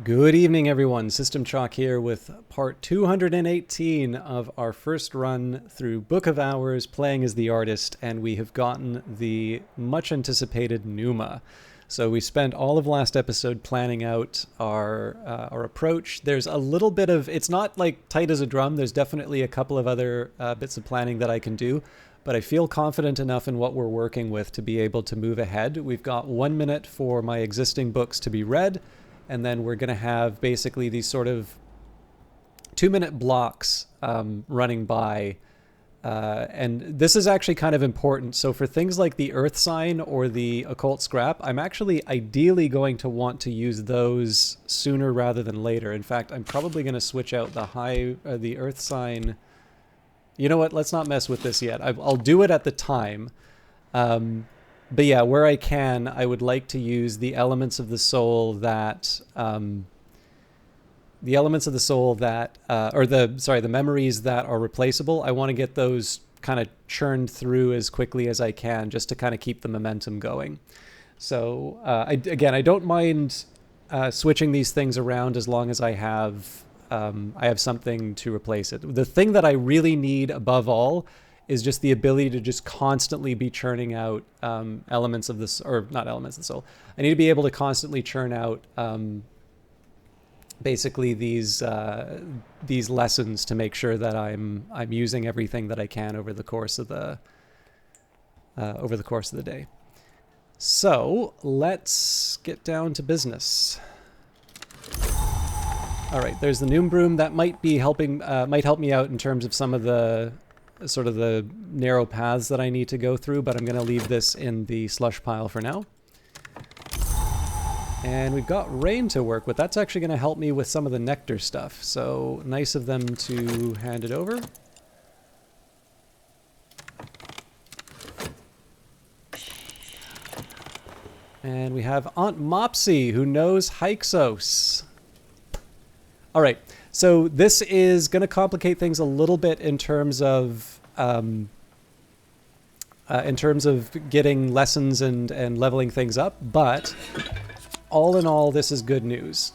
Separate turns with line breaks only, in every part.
Good evening, everyone. System Chalk here with part 218 of our first run through Book of Hours, playing as the artist, and we have gotten the much anticipated Numa. So we spent all of last episode planning out our approach. There's a little bit of, it's not like tight as a drum. There's definitely a couple of other bits of planning that I can do, but I feel confident enough in what we're working with to be able to move ahead. We've got 1 minute for my existing books to be read, and then we're going to have basically these sort of 2-minute blocks running by. And this is actually kind of important. So for things like the Earth Sign or the Occult Scrap, I'm actually ideally going to want to use those sooner rather than later. In fact, I'm probably going to switch out the Earth Sign. You know what? Let's not mess with this yet. I'll do it at the time. But yeah, where I can, I would like to use the elements of the soul that, the memories that are replaceable. I want to get those kind of churned through as quickly as I can, just to kind of keep the momentum going. So I don't mind switching these things around as long as I have something to replace it. The thing that I really need above all is just the ability to just constantly be churning out elements of this, or not elements of the soul. I need to be able to constantly churn out basically these lessons to make sure that I'm using everything that I can over the course of the day. So let's get down to business. All right, there's the Noom Broom that might help me out in terms of some of the sort of the narrow paths that I need to go through, but I'm going to leave this in the slush pile for now. And we've got rain to work with. That's actually going to help me with some of the nectar stuff. So nice of them to hand it over. And we have Aunt Mopsy, who knows Hyksos. All right. So this is going to complicate things a little bit in terms of getting lessons and leveling things up, but all in all, this is good news.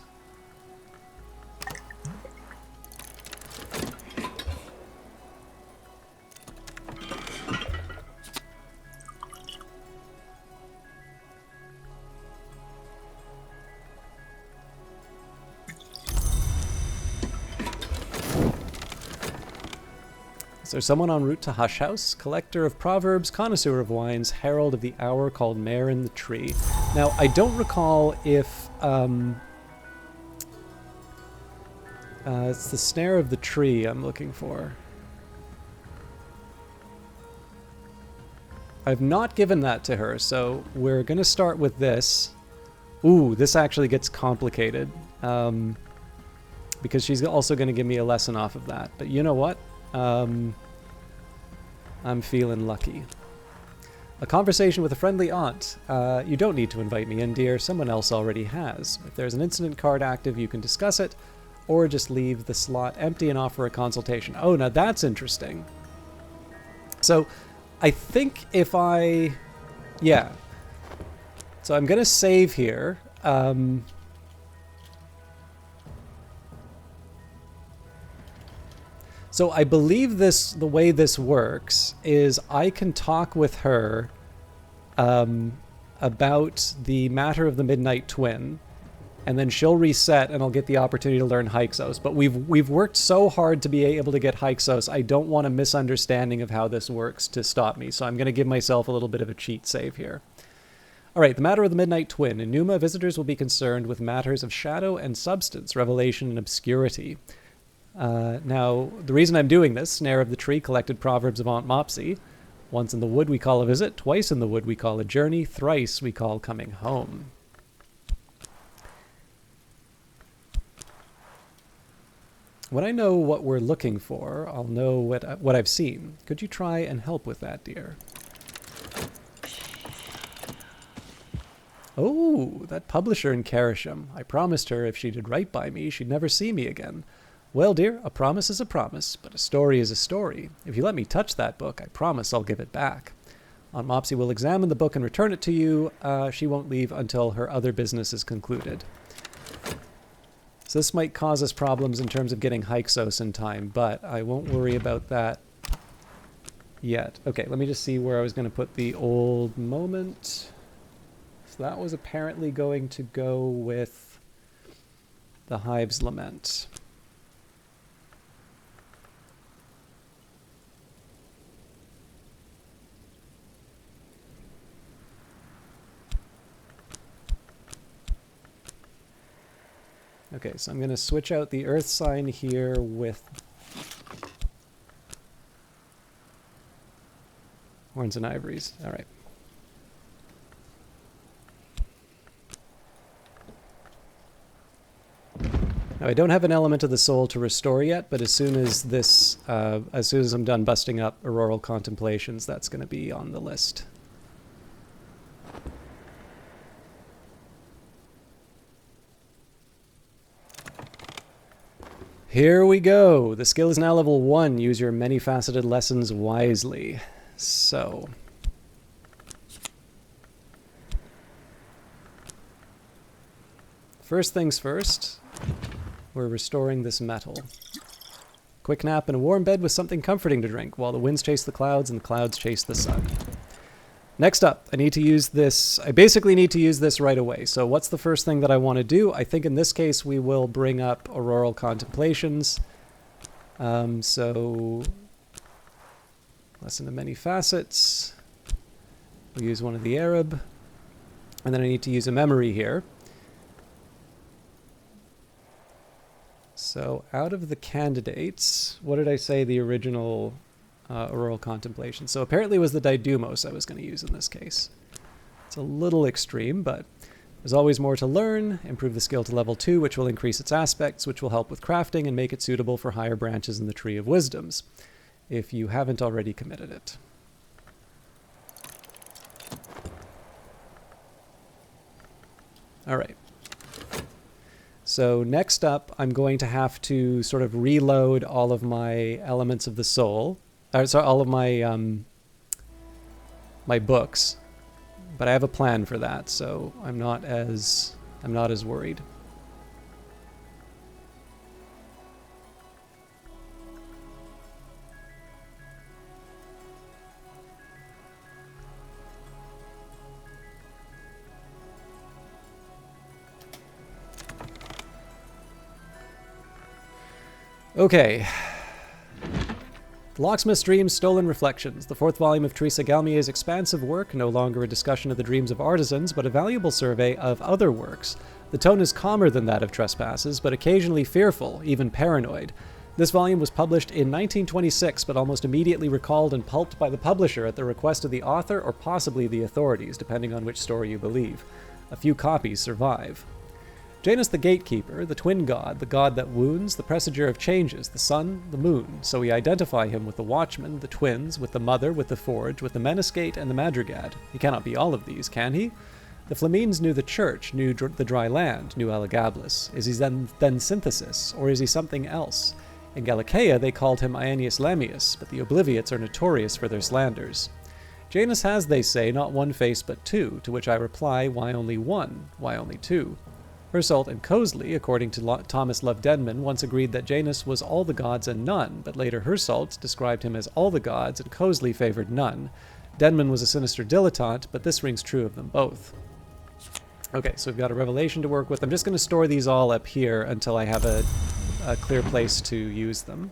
Is there someone en route to Hush House? Collector of proverbs, connoisseur of wines, herald of the hour called Mare in the Tree. Now, I don't recall if it's the snare of the tree I'm looking for. I've not given that to her, so we're going to start with this. Ooh, this actually gets complicated because she's also going to give me a lesson off of that. But you know what? I'm feeling lucky. A conversation with a friendly aunt. You don't need to invite me in, dear. Someone else already has. If there's an incident card active, you can discuss it, or just leave the slot empty and offer a consultation. Oh, now that's interesting. So I think if yeah. So I'm going to save here. So I believe the way this works is I can talk with her about the matter of the Midnight Twin, and then she'll reset and I'll get the opportunity to learn Hyksos. But we've worked so hard to be able to get Hyksos, I don't want a misunderstanding of how this works to stop me. So I'm going to give myself a little bit of a cheat save here. All right, the matter of the Midnight Twin. In Numa, visitors will be concerned with matters of shadow and substance, revelation and obscurity. Now, the reason I'm doing this, Snare of the Tree, collected proverbs of Aunt Mopsy. Once in the wood we call a visit, twice in the wood we call a journey, thrice we call coming home. When I know what we're looking for, I'll know what I've seen. Could you try and help with that, dear? Oh, that publisher in Carisham. I promised her if she did right by me, she'd never see me again. Well, dear, a promise is a promise, but a story is a story. If you let me touch that book, I promise I'll give it back. Aunt Mopsy will examine the book and return it to you. She won't leave until her other business is concluded. So this might cause us problems in terms of getting Hyksos in time, but I won't worry about that yet. Okay, let me just see where I was going to put the old moment. So that was apparently going to go with the Hive's Lament. Okay, so I'm going to switch out the earth sign here with horns and ivories. All right. Now, I don't have an element of the soul to restore yet, but as soon as this, as soon as I'm done busting up Auroral Contemplations, that's going to be on the list. Here we go. The skill is now level 1. Use your many-faceted lessons wisely. So, first things first, we're restoring this metal. Quick nap in a warm bed with something comforting to drink while the winds chase the clouds and the clouds chase the sun. Next up, I need to use this. I basically need to use this right away. So what's the first thing that I want to do? I think in this case we will bring up Auroral Contemplations. So, Lesson of Many Facets. We'll use one of the Arab. And then I need to use a memory here. So out of the candidates, what did I say the original Auroral Contemplation? So apparently it was the Didymos I was going to use in this case. It's a little extreme, but there's always more to learn. Improve the skill to level 2, which will increase its aspects, which will help with crafting and make it suitable for higher branches in the Tree of Wisdoms, if you haven't already committed it. All right. So next up, I'm going to have to sort of reload all of my elements of the soul. Sorry, all of my my books. But I have a plan for that, so I'm not as worried. Okay. The Locksmith's Dreams, Stolen Reflections, the fourth volume of Teresa Galmier's expansive work, no longer a discussion of the dreams of artisans, but a valuable survey of other works. The tone is calmer than that of Trespasses, but occasionally fearful, even paranoid. This volume was published in 1926, but almost immediately recalled and pulped by the publisher at the request of the author or possibly the authorities, depending on which story you believe. A few copies survive. Janus the Gatekeeper, the twin god, the god that wounds, the presager of changes, the sun, the moon. So we identify him with the Watchman, the twins, with the Mother, with the Forge, with the Menascate, and the Madrigad. He cannot be all of these, can he? The Flamines knew the church, knew the dry land, knew Elagabalus. Is he then Synthesis, or is he something else? In Gallicaea they called him Aeneas Lammius, but the Obliviots are notorious for their slanders. Janus has, they say, not one face but two, to which I reply, why only one? Why only two? Hersault and Coseley, according to Thomas Love Denman, once agreed that Janus was all the gods and none, but later Hersault described him as all the gods and Coseley favored none. Denman was a sinister dilettante, but this rings true of them both. Okay, so we've got a revelation to work with. I'm just going to store these all up here until I have a clear place to use them.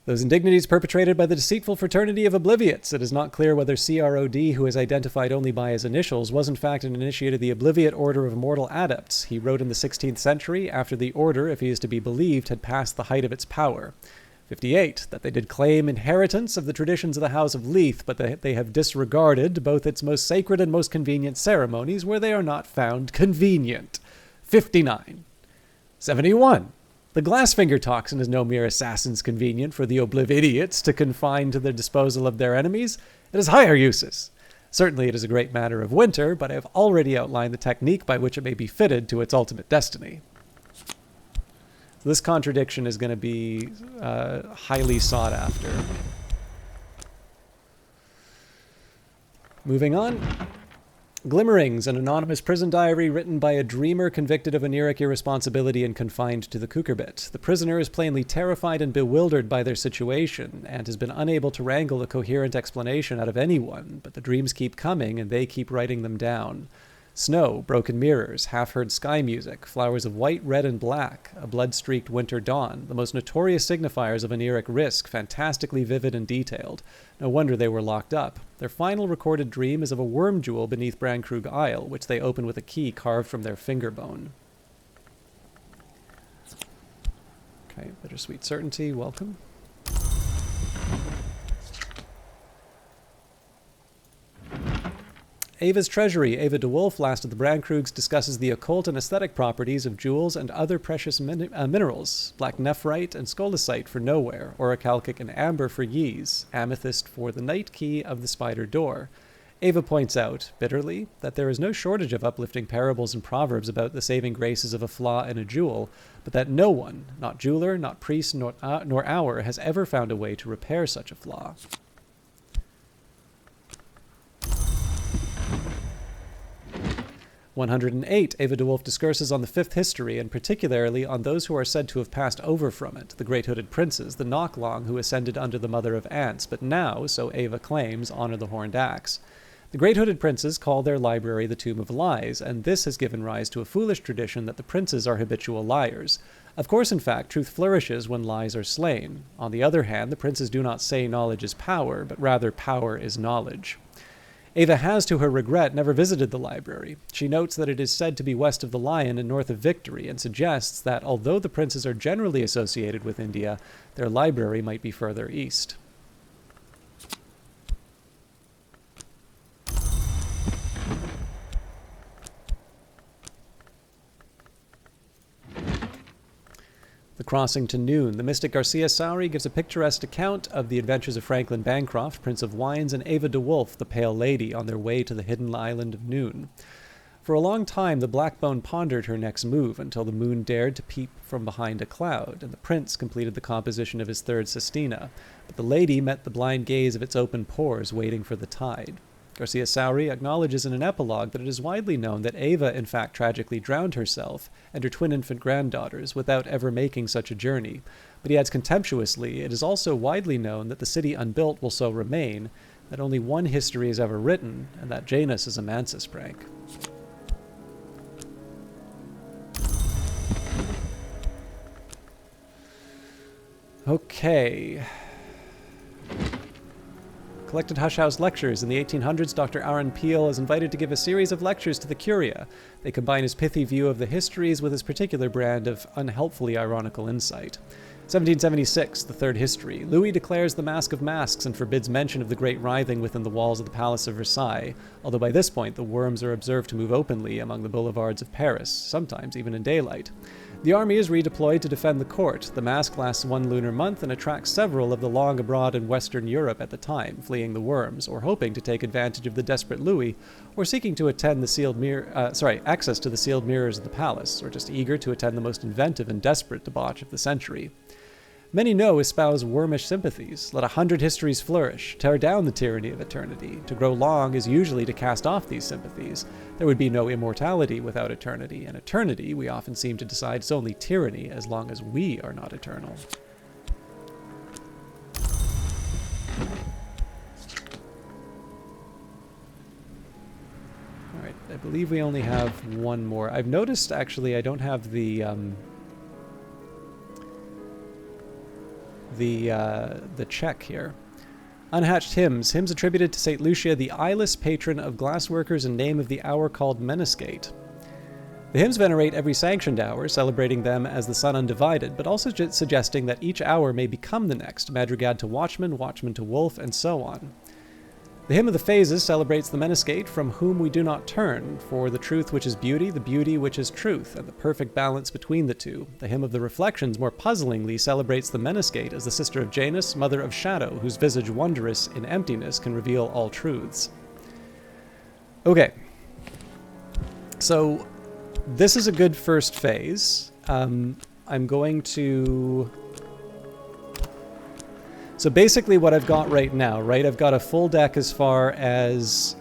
Those indignities perpetrated by the deceitful fraternity of Obliviots. It is not clear whether CROD, who is identified only by his initials, was in fact an initiate of the Obliviate Order of Mortal Adepts. He wrote in the 16th century, after the order, if he is to be believed, had passed the height of its power. 58. That they did claim inheritance of the traditions of the House of Leith, but that they have disregarded both its most sacred and most convenient ceremonies where they are not found convenient. 59. 71. The Glassfinger toxin is no mere assassin's convenient for the Oblividiots to confine to the disposal of their enemies. It has higher uses. Certainly it is a great matter of winter, but I have already outlined the technique by which it may be fitted to its ultimate destiny. So this contradiction is going to be highly sought after. Moving on. Glimmerings, an anonymous prison diary written by a dreamer convicted of oniric irresponsibility and confined to the cucurbit. The prisoner is plainly terrified and bewildered by their situation, and has been unable to wrangle a coherent explanation out of anyone, but the dreams keep coming, and they keep writing them down. Snow, broken mirrors, half-heard sky music, flowers of white, red, and black, a blood-streaked winter dawn, the most notorious signifiers of oniric risk, fantastically vivid and detailed. No wonder they were locked up. Their final recorded dream is of a worm jewel beneath Brandkrug Isle, which they open with a key carved from their finger bone. Okay, Bittersweet Certainty, welcome. Ava's Treasury. Ava DeWolf, last of the Brandkrugs, discusses the occult and aesthetic properties of jewels and other precious minerals. Black nephrite and scolecite for nowhere, orichalcic and amber for yeas, amethyst for the night key of the spider door. Ava points out, bitterly, that there is no shortage of uplifting parables and proverbs about the saving graces of a flaw in a jewel, but that no one, not jeweler, not priest, nor hour, has ever found a way to repair such a flaw. 108. Ava DeWolf discourses on the fifth history, and particularly on those who are said to have passed over from it, the great hooded princes, the Knocklong who ascended under the mother of ants, but now, so Ava claims, honor the horned axe. The great hooded princes call their library the Tomb of Lies, and this has given rise to a foolish tradition that the princes are habitual liars. Of course, in fact, truth flourishes when lies are slain. On the other hand, the princes do not say knowledge is power, but rather power is knowledge. Ava has, to her regret, never visited the library. She notes that it is said to be west of the Lion and north of Victory, and suggests that, although the princes are generally associated with India, their library might be further east. The Crossing to Noon. The mystic Garcia Sauri gives a picturesque account of the adventures of Franklin Bancroft, Prince of Wines, and Ava DeWolf, the Pale Lady, on their way to the hidden island of Noon. For a long time, the Blackbone pondered her next move until the moon dared to peep from behind a cloud, and the prince completed the composition of his third sestina. But the lady met the blind gaze of its open pores, waiting for the tide. Garcia Sauri acknowledges in an epilogue that it is widely known that Ava in fact tragically drowned herself and her twin infant granddaughters without ever making such a journey. But he adds contemptuously, it is also widely known that the city unbuilt will so remain, that only one history is ever written, and that Janus is a Mansus prank. Okay. Collected Hush House lectures. In the 1800s, Dr. Aaron Peel is invited to give a series of lectures to the Curia. They combine his pithy view of the histories with his particular brand of unhelpfully ironical insight. 1776, the third history. Louis declares the Mask of Masks and forbids mention of the great writhing within the walls of the Palace of Versailles, although by this point the worms are observed to move openly among the boulevards of Paris, sometimes even in daylight. The army is redeployed to defend the court. The mask lasts 1 lunar month and attracts several of the long abroad in Western Europe at the time, fleeing the worms, or hoping to take advantage of the desperate Louis, or seeking to attend the access to the sealed mirrors of the palace, or just eager to attend the most inventive and desperate debauch of the century. Many espouse wormish sympathies. Let 100 histories flourish. Tear down the tyranny of eternity. To grow long is usually to cast off these sympathies. There would be no immortality without eternity, and eternity, we often seem to decide, is only tyranny as long as we are not eternal. Alright, I believe we only have one more. I've noticed, actually, I don't have the check here. Unhatched hymns. Hymns attributed to St. Lucia, the eyeless patron of glassworkers and name of the hour called Meniscate. The hymns venerate every sanctioned hour, celebrating them as the sun undivided, but also suggesting that each hour may become the next, madrigad to watchman, watchman to wolf, and so on. The hymn of the phases celebrates the Meniscate from whom we do not turn, for the truth which is beauty, the beauty which is truth, and the perfect balance between the two. The hymn of the reflections more puzzlingly celebrates the Meniscate as the sister of Janus, mother of shadow, whose visage wondrous in emptiness can reveal all truths. Okay. So, this is a good first phase. I'm going to... So basically what I've got right now, right, I've got a full deck as far as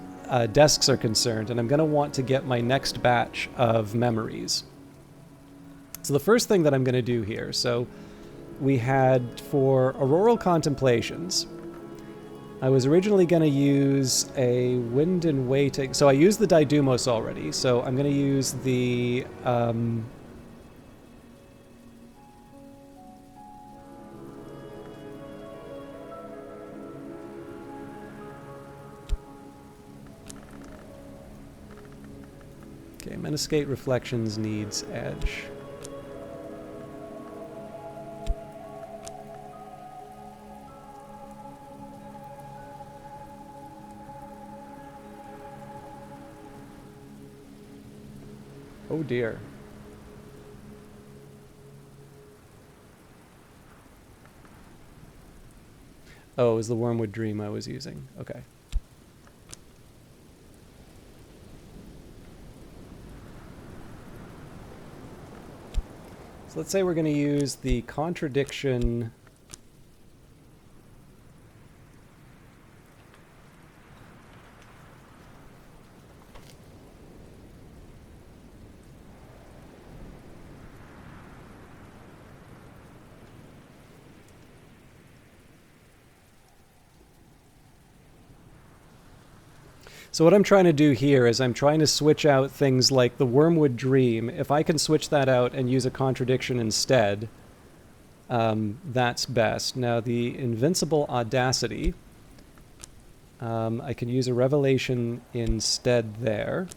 desks are concerned, and I'm going to want to get my next batch of memories. So the first thing that I'm going to do here, so we had for Auroral Contemplations, I was originally going to use a Wind and Waiting. So I used the Didumos already, so I'm going to use the... Okay, Meniscate Reflections needs Edge. Oh dear. Oh, it was the Wormwood Dream I was using. Okay. So let's say we're going to use the Contradiction. So what I'm trying to do here is I'm trying to switch out things like the Wormwood Dream. If I can switch that out and use a Contradiction instead, that's best. Now the Invincible Audacity, I can use a Revelation instead there.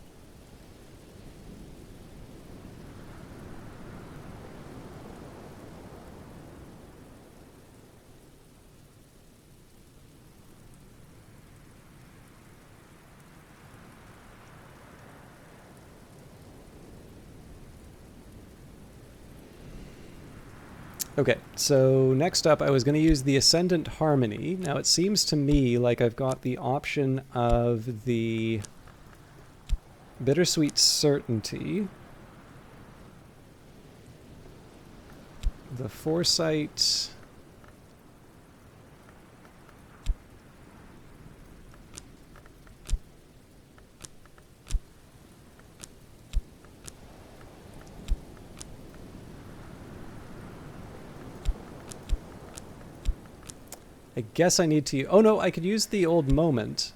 Okay, so next up I was going to use the Ascendant Harmony. Now it seems to me like I've got the option of the Bittersweet Certainty, the Foresight, I guess I need to... Oh no, I could use the Old Moment.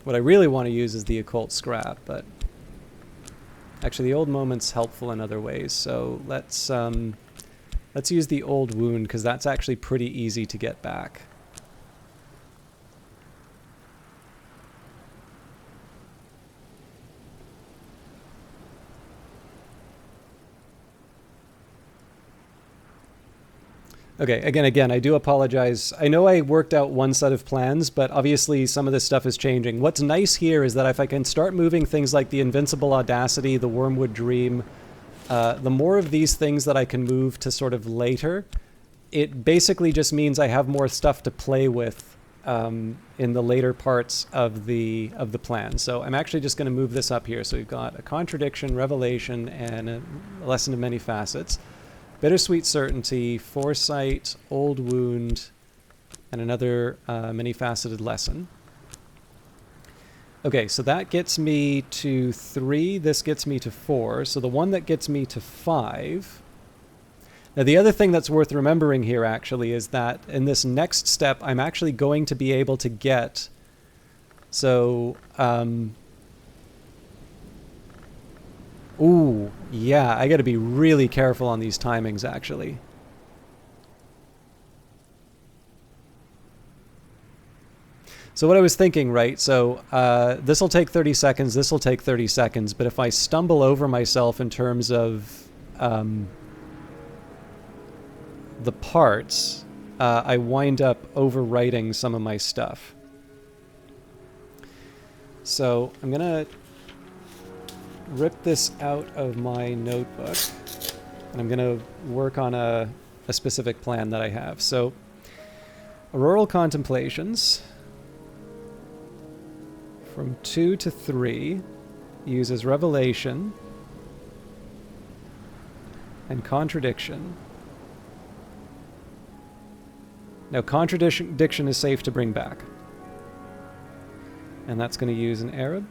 What I really want to use is the Occult Scrap, but... Actually, the Old Moment's helpful in other ways, so let's use the Old Wound, because that's actually pretty easy to get back. Okay, again, I do apologize. I know I worked out one set of plans, but obviously some of this stuff is changing. What's nice here is that if I can start moving things like the Invincible Audacity, the Wormwood Dream, the more of these things that I can move to sort of later, it basically just means I have more stuff to play with in the later parts of the plan. So I'm actually just going to move this up here. So we've got a Contradiction, Revelation, and a Lesson of Many Facets. Bittersweet Certainty, Foresight, Old Wound, and another many-faceted lesson. Okay, so that gets me to 3. This gets me to 4. So the one that gets me to 5... Now the other thing that's worth remembering here, actually, is that in this next step, I'm actually going to be able to get... So... Ooh, yeah, I got to be really careful on these timings, actually. So what I was thinking, right, so this will take 30 seconds, this will take 30 seconds, but if I stumble over myself in terms of the parts, I wind up overwriting some of my stuff. So I'm going to rip this out of my notebook, and I'm going to work on a specific plan that I have. So, Auroral Contemplations, from 2 to 3, uses Revelation and Contradiction. Now, contradiction is safe to bring back. And that's going to use an Arab.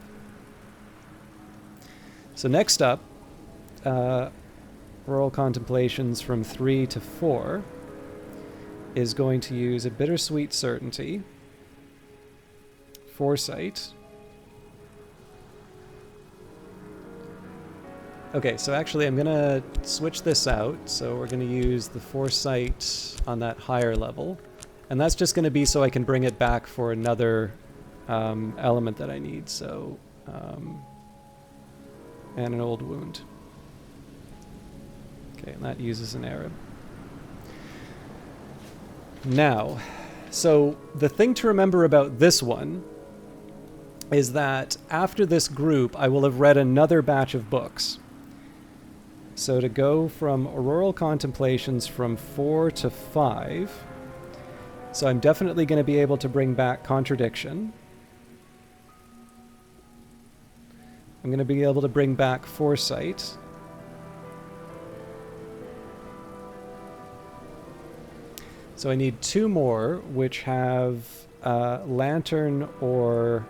So next up, Rural Contemplations from 3 to 4 is going to use a Bittersweet Certainty, Foresight. Okay, so actually I'm going to switch this out. So we're going to use the Foresight on that higher level. And that's just going to be so I can bring it back for another element that I need. So, and an Old Wound. Okay, and that uses an Arab. Now, so the thing to remember about this one is that after this group, I will have read another batch of books. So to go from Auroral Contemplations from 4 to 5, so I'm definitely going to be able to bring back Contradiction. I'm going to be able to bring back Foresight. So I need 2 more, which have Lantern or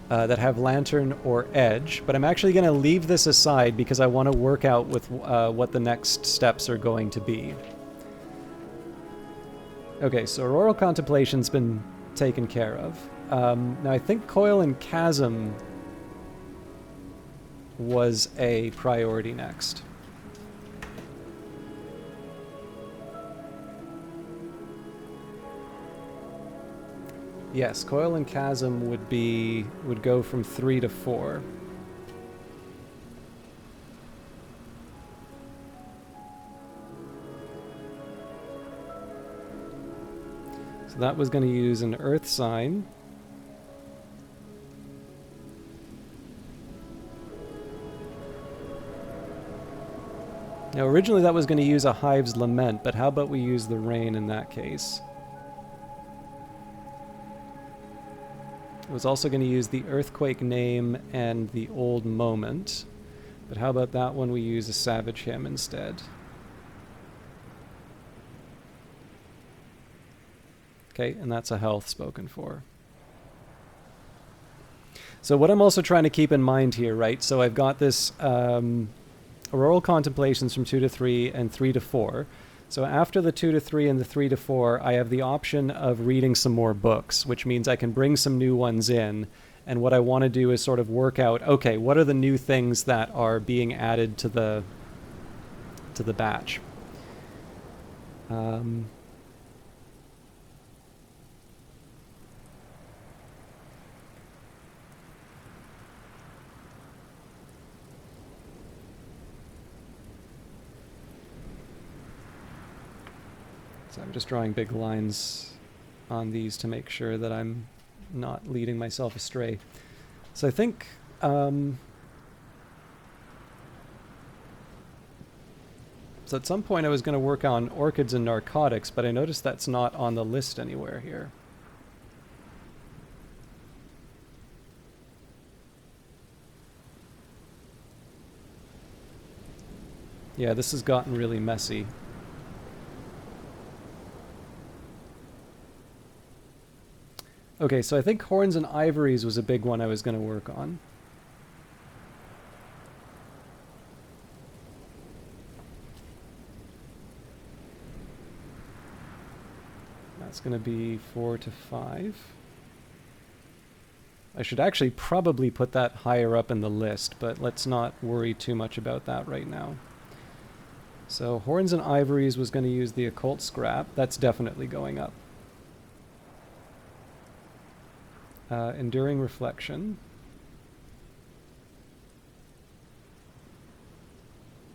that have Lantern or Edge, but I'm actually going to leave this aside because I want to work out with what the next steps are going to be. Okay, so Auroral Contemplation's been taken care of. Now I think Coil and Chasm was a priority next. Yes, Coil and Chasm would go from 3 to 4. So that was going to use an Earth Sign. Now originally that was going to use a Hive's Lament, but how about we use the Rain in that case? It was also going to use the Earthquake Name and the Old Moment, but how about that one we use a Savage Hymn instead? Okay, and that's a health spoken for. So what I'm also trying to keep in mind here, right? So I've got this Auroral Contemplations from 2 to 3 and 3 to 4. So after the 2 to 3 and the 3 to 4, I have the option of reading some more books, which means I can bring some new ones in. And what I want to do is sort of work out, okay, what are the new things that are being added to the batch? So I'm just drawing big lines on these to make sure that I'm not leading myself astray. So I think so at some point I was going to work on Orchids and Narcotics, but I noticed that's not on the list anywhere here. Yeah, this has gotten really messy. Okay, so I think Horns and Ivories was a big one I was going to work on. That's going to be 4 to 5. I should actually probably put that higher up in the list, but let's not worry too much about that right now. So Horns and Ivories was going to use the Occult Scrap. That's definitely going up. Enduring Reflection.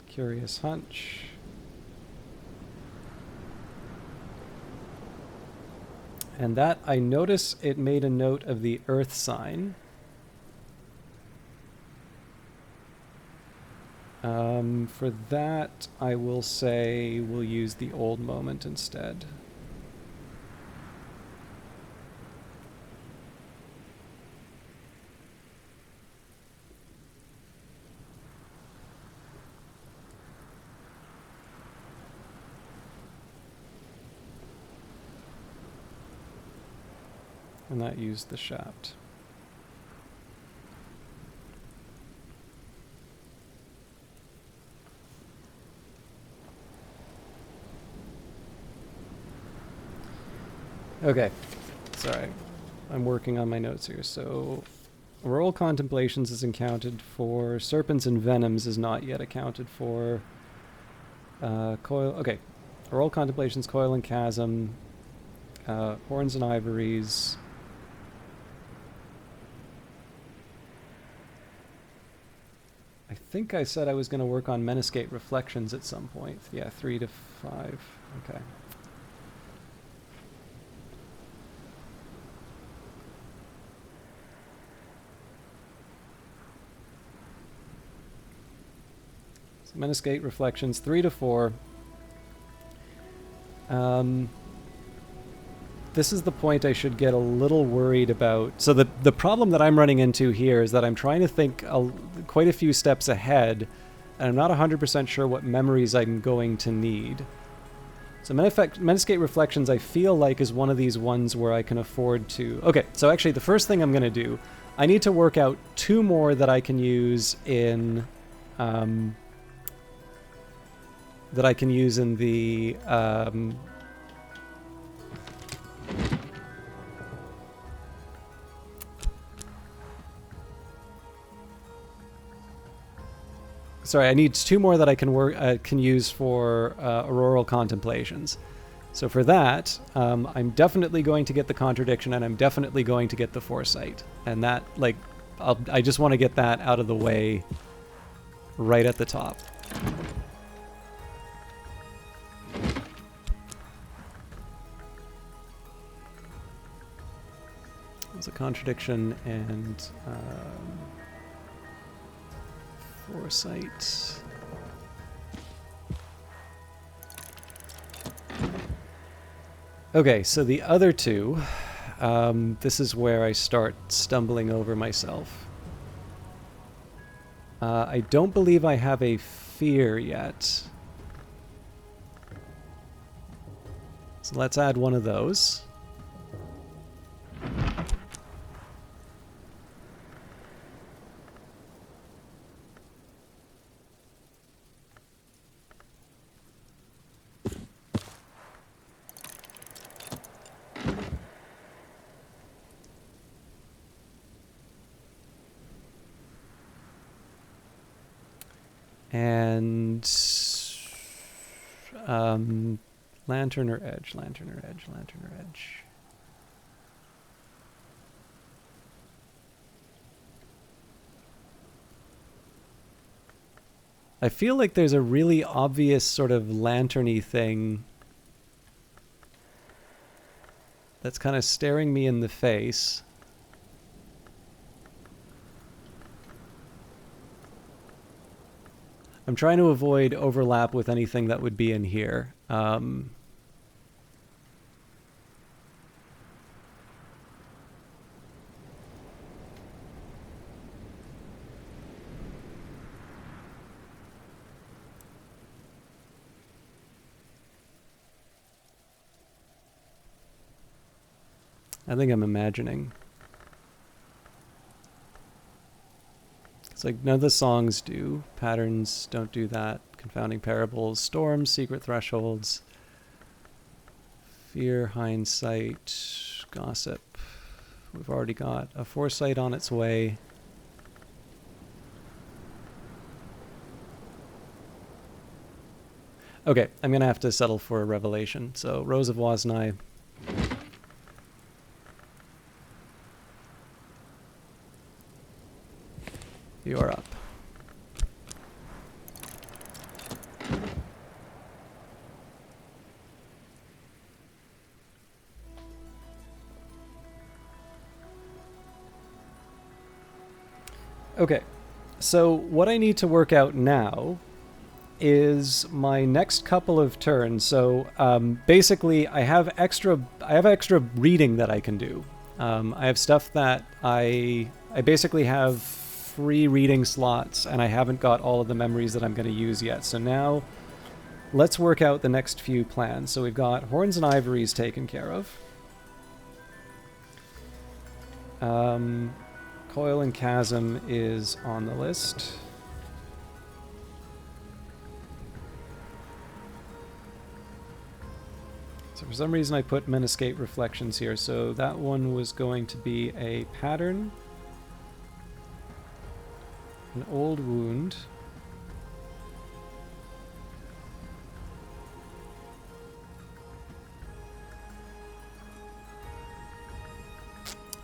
Curious Hunch. And that, I notice it made a note of the Earth Sign. For that, I will say we'll use the Old Moment instead. And that used the shaft. Okay, sorry. I'm working on my notes here. So, Auroral Contemplations is accounted for. Serpents and Venoms is not yet accounted for. Coil. Okay. Auroral Contemplations, Coil and Chasm, Horns and Ivories. I think I said I was going to work on Meniscate Reflections at some point. Yeah, 3 to 5. Okay. Meniscate Reflections, 3 to 4. This is the point I should get a little worried about. So the problem that I'm running into here is that I'm trying to think quite a few steps ahead, and I'm not 100% sure what memories I'm going to need. So Meniscate Reflections, I feel like, is one of these ones where I can afford to... Okay, so actually the first thing I'm going to do, I need to work out 2 more that I can use in... that I can use in the sorry, I need 2 more that I can use for Auroral Contemplations. So for that, I'm definitely going to get the Contradiction, and I'm definitely going to get the Foresight. And that, like, I just want to get that out of the way right at the top. There's a Contradiction and Foresight. Okay, so the other 2, this is where I start stumbling over myself. I don't believe I have a Fear yet. So let's add one of those. And Lantern or Edge, Lantern or Edge, Lantern or Edge. I feel like there's a really obvious sort of lantern-y thing that's kind of staring me in the face. I'm trying to avoid overlap with anything that would be in here. I think I'm imagining. It's like none of the songs do. Patterns don't do that. Confounding Parables, Storms, Secret Thresholds, Fear, Hindsight, Gossip. We've already got a Foresight on its way. Okay, I'm going to have to settle for a Revelation. So, Rose of Woznai. You're up. Okay, so what I need to work out now is my next couple of turns. So basically, I have extra reading that I can do. I have stuff that I basically have free reading slots, and I haven't got all of the memories that I'm going to use yet. So now let's work out the next few plans. So we've got Horns and Ivories taken care of. Coil and Chasm is on the list. So for some reason I put Menescape Reflections here, so that one was going to be a pattern, an old wound,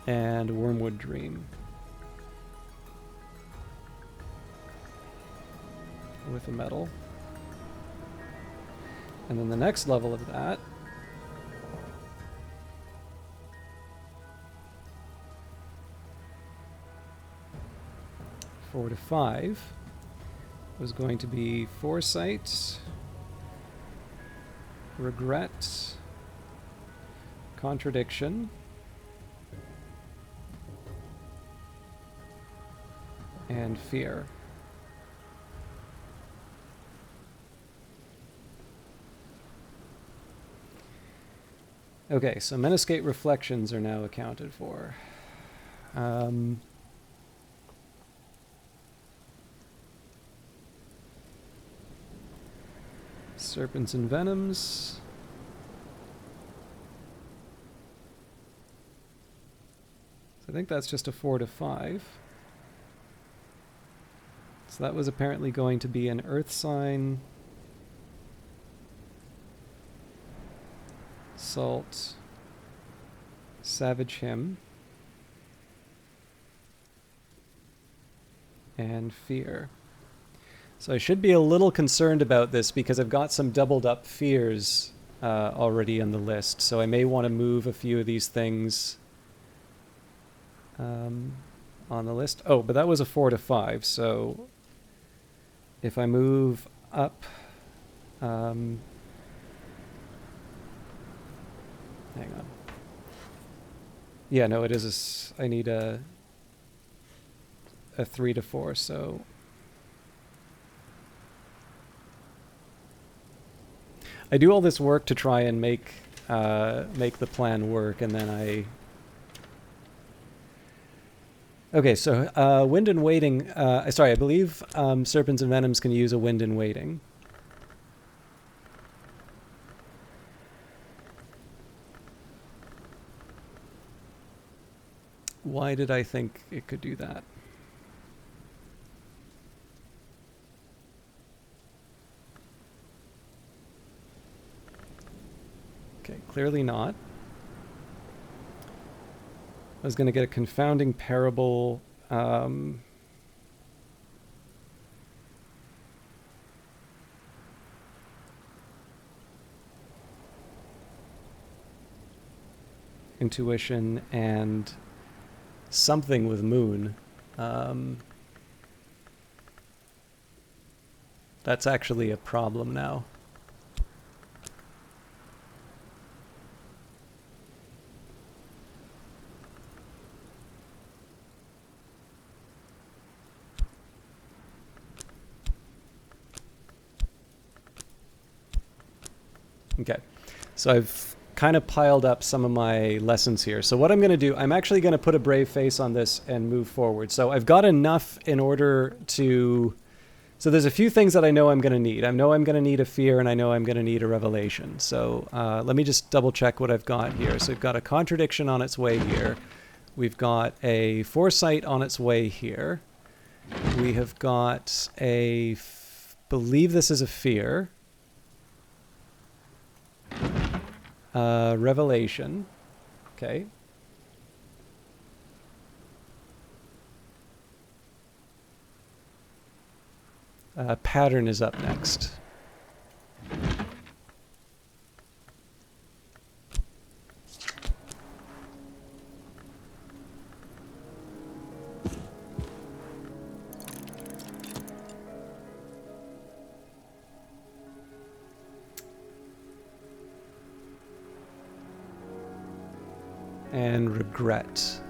and Wormwood Dream. With a medal. And then the next level of that . 4 to 5 was going to be Foresight, Regret, Contradiction, and Fear. Okay, so Menescape Reflections are now accounted for. Serpents and Venoms. So I think that's just a 4 to 5. So that was apparently going to be an Earth Sign, Salt, Savage Hymn, and Fear. So I should be a little concerned about this because I've got some doubled up fears already on the list. So I may want to move a few of these things on the list. Oh, but that was a 4 to 5. So if I move up, hang on. Yeah, no, it is. I need a 3 to 4. So I do all this work to try and make the plan work, and then I. Okay, so Wind and Waiting. Sorry, I believe Serpents and Venoms can use a Wind and Waiting. Why did I think it could do that? Okay, clearly not. I was going to get a Confounding Parable. Intuition and something with Moon. That's actually a problem now. Okay, so I've kind of piled up some of my lessons here. So what I'm going to do, I'm actually going to put a brave face on this and move forward. So I've got enough in order to... So there's a few things that I know I'm going to need. I know I'm going to need a Fear, and I know I'm going to need a Revelation. So let me just double check what I've got here. So we've got a Contradiction on its way here. We've got a Foresight on its way here. We have got a... believe this is a Fear. Revelation. Okay. Pattern is up next. And Regret.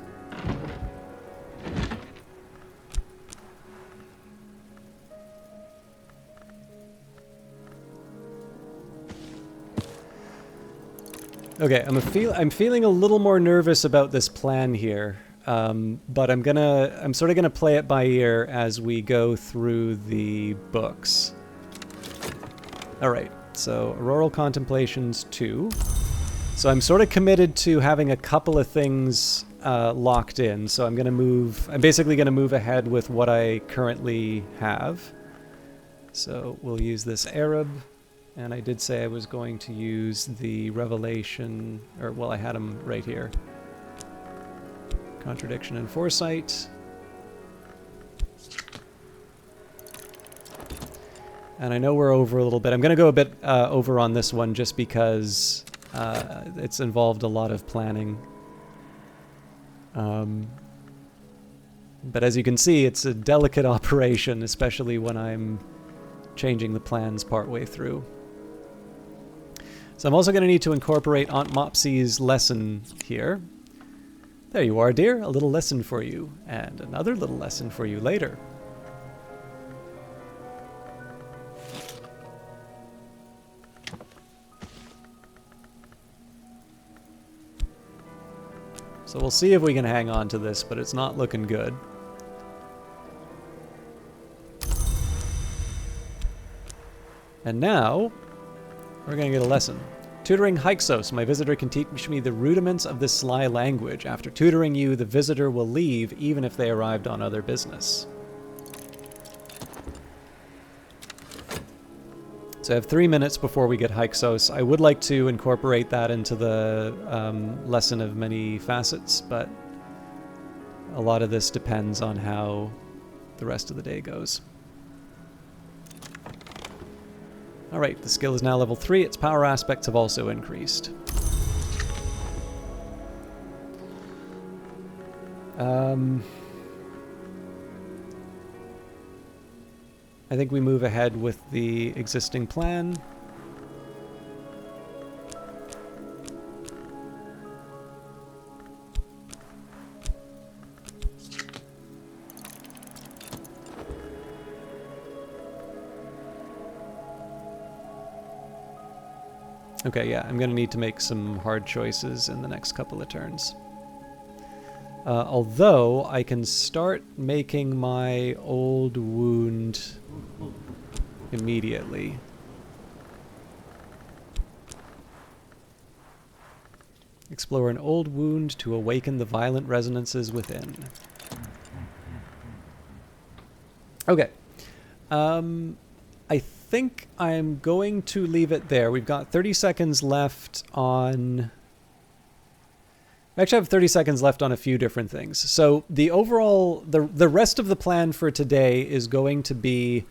Okay, I'm feeling a little more nervous about this plan here. but I'm sort of gonna play it by ear as we go through the books. All right, so Auroral Contemplations 2. So I'm sort of committed to having a couple of things locked in. So I'm basically gonna move ahead with what I currently have. So we'll use this Arab, and I did say I was going to use the Revelation, or well, I had them right here. Contradiction and Foresight. And I know we're over a little bit. I'm going to go a bit over on this one just because it's involved a lot of planning. But as you can see, it's a delicate operation, especially when I'm changing the plans partway through. So I'm also going to need to incorporate Aunt Mopsy's lesson here. There you are, dear. A little lesson for you, and another little lesson for you later. So we'll see if we can hang on to this, but it's not looking good. And now, we're going to get a lesson. Tutoring Hyksos, my visitor can teach me the rudiments of this sly language. After tutoring you, the visitor will leave, even if they arrived on other business. So I have 3 minutes before we get Hyksos. I would like to incorporate that into the lesson of many facets, but a lot of this depends on how the rest of the day goes. Alright, the skill is now level 3. Its power aspects have also increased. I think we move ahead with the existing plan. Okay, yeah, I'm going to need to make some hard choices in the next couple of turns. Although, I can start making my old wound immediately. Explore an old wound to awaken the violent resonances within. Okay. I think I'm going to leave it there. We've got 30 seconds left on... I actually have 30 seconds left on a few different things. So the overall, the rest of the plan for today is going to be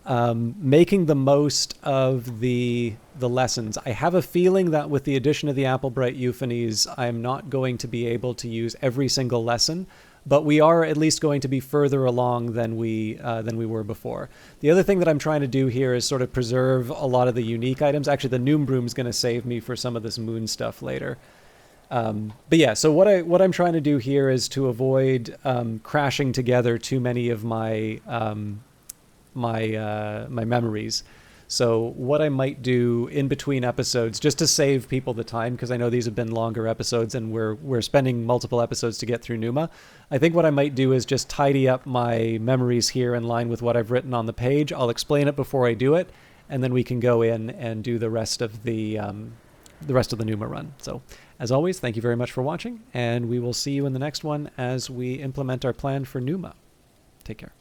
making the most of the lessons. I have a feeling that with the addition of the Applebright Euphonies, I'm not going to be able to use every single lesson, but we are at least going to be further along than we were before. The other thing that I'm trying to do here is sort of preserve a lot of the unique items. Actually, the Noom Broom is going to save me for some of this moon stuff later. But yeah, so what I'm trying to do here is to avoid crashing together too many of my my memories. So what I might do in between episodes, just to save people the time, because I know these have been longer episodes and we're spending multiple episodes to get through Numa, I think what I might do is just tidy up my memories here in line with what I've written on the page. I'll explain it before I do it, and then we can go in and do the rest of the Numa run. So as always, thank you very much for watching, and we will see you in the next one as we implement our plan for Numa. Take care.